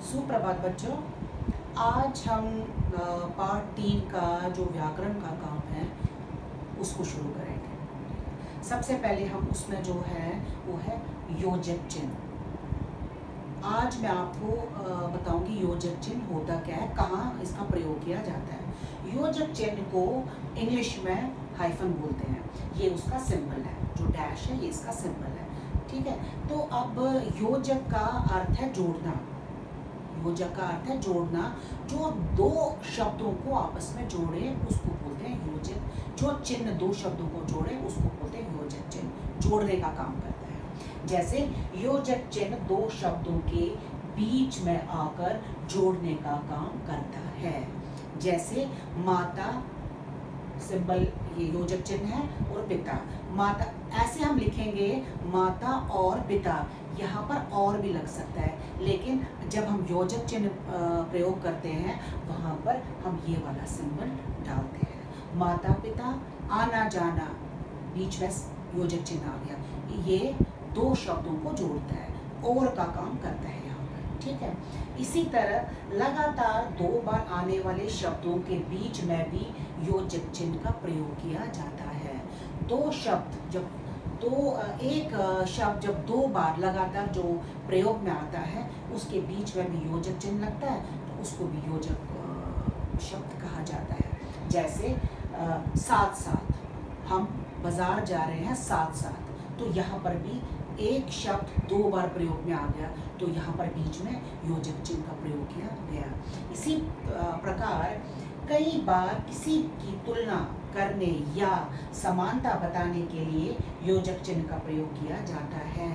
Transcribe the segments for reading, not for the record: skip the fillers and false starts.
सुप्रभात बच्चों। आज हम पार्ट 3 का जो व्याकरण का काम है उसको शुरू करेंगे। सबसे पहले हम उसमें जो है वो है योजक चिन्ह। आज मैं आपको बताऊंगी योजक चिन्ह होता क्या है, कहाँ इसका प्रयोग किया जाता है। योजक चिन्ह को इंग्लिश में हाइफन बोलते हैं। ये उसका सिंबल है, जो डैश है ये इसका सिंबल है। ठीक है, तो अब योजक का अर्थ है जोड़ना। योजक का अर्थ है जोड़ना, जो दो शब्दों को आपस में जोड़े उसको बोलते हैं योजक। जो चिन्ह दो शब्दों को जोड़े उसको बोलते हैं योजक चिन्ह, जोड़ने का काम करता है। जैसे योजक चिन्ह दो शब्दों के बीच में आकर जोड़ने का काम करता है। जैसे माता सिंबल ये योजक चिन्ह है, और पिता माता, ऐसे हम लिखेंगे माता और पिता। यहाँ पर और भी लग सकता है, लेकिन जब हम योजक चिन्ह प्रयोग करते हैं वहाँ पर हम ये वाला सिंबल डालते हैं। माता पिता, आना जाना, बीच में योजक चिन्ह आ गया। ये दो शब्दों को जोड़ता है, और का काम करता है यहाँ पर। ठीक है, इसी तरह लगातार दो बार आने वाले शब्दों के बीच में भी योजक चिन्ह का प्रयोग किया जाता है। दो शब्द जब एक शब्द जब दो बार लगातार जो प्रयोग में आता है उसके बीच में भी योजक चिन्ह लगता है, तो उसको भी योजक शब्द कहा जाता है। जैसे साथ साथ, हम बाजार जा रहे हैं साथ साथ, तो यहाँ पर भी एक शब्द दो बार प्रयोग में आ गया, तो यहाँ पर बीच में योजक चिन्ह का प्रयोग किया गया। इसी प्रकार कई बार किसी की तुलना करने या समानता बताने के लिए योजक चिन्ह का प्रयोग किया जाता है।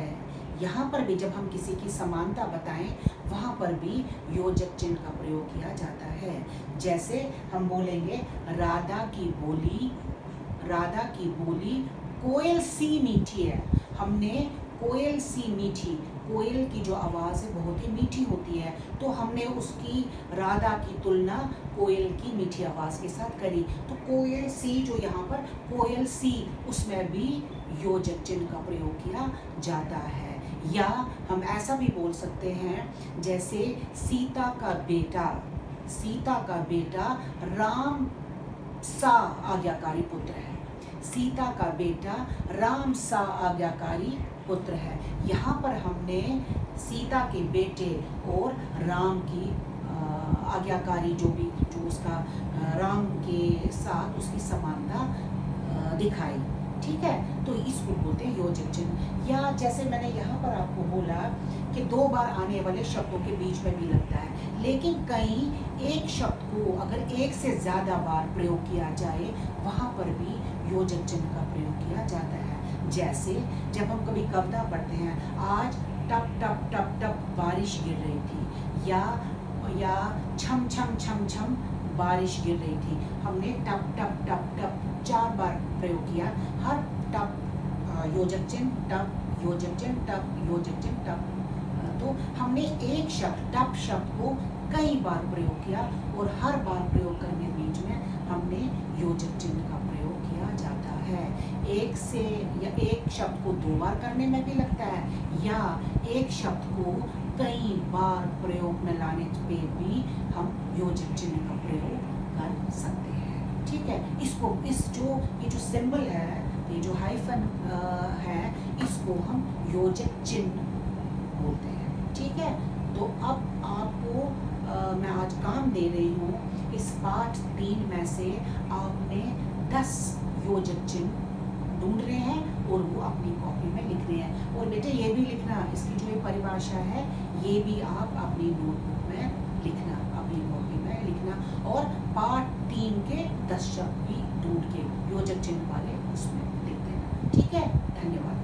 यहाँ पर भी जब हम किसी की समानता बताएं वहाँ पर भी योजक चिन्ह का प्रयोग किया जाता है। जैसे हम बोलेंगे राधा की बोली कोयल सी मीठी है। हमने कोयल सी मीठी, कोयल की जो आवाज़ है बहुत ही मीठी होती है, तो हमने उसकी राधा की तुलना कोयल की मीठी आवाज़ के साथ करी। तो कोयल सी, जो यहाँ पर कोयल सी, उसमें भी योजक चिन्ह का प्रयोग किया जाता है। या हम ऐसा भी बोल सकते हैं, जैसे सीता का बेटा राम सा आज्ञाकारी पुत्र है। सीता का बेटा राम सा आज्ञाकारी पुत्र है। यहाँ पर हमने सीता के बेटे और राम की आज्ञाकारी जो उसका राम के साथ उसकी समानता दिखाई। ठीक है, तो इसको बोलते हैं योजक चिन्ह। या जैसे मैंने यहाँ पर आपको बोला कि दो बार आने वाले शब्दों के बीच में भी लगता है, लेकिन कहीं एक शब्द को अगर एक से ज़्यादा बार प्रयोग किया जाए वहाँ पर भी योजक चिन्ह का प्रयोग किया जाता है। जैसे जब हम कभी कविता पढ़ते हैं, आज टप टप टप टप बारिश गिर रही थी, या छम छम छम छम बारिश गिर रही थी। हमने टप टप टप टप 4 बार प्रयोग किया। हर टप योजक चिन्ह, टप योजक चिन्ह, टप योजक चिन्ह, टप। तो हमने एक शब्द टप शब्द को कई बार प्रयोग किया, और हर बार प्रयोग करने बीच में हमने योजक चिन्ह का प्रयोग किया जाता है। एक शब्द को दो बार करने में भी लगता है, या एक शब्द को कई बार प्रयोग में लाने पे भी हम योजक चिन्ह का प्रयोग कर सकते हैं। ठीक है, ये जो सिंबल है, ये जो हाइफन है, इसको हम योजक चिन्ह बोलते हैं। ठीक है, तो अब आपको मैं आज काम दे रही हूँ, इस पाठ 3 में से आपने 10 योजक चिन्ह ढूंढ रहे हैं और वो अपनी कॉपी में लिख रहे हैं। और बेटे ये भी लिखना, इसकी जो ये परिभाषा है ये भी आप अपनी नोटबुक में लिखना, अपनी कॉपी में लिखना, और पार्ट 3 के 10 शब्द भी ढूंढ के योजक चिन्ह वाले उसमें लिख देना। ठीक है, धन्यवाद।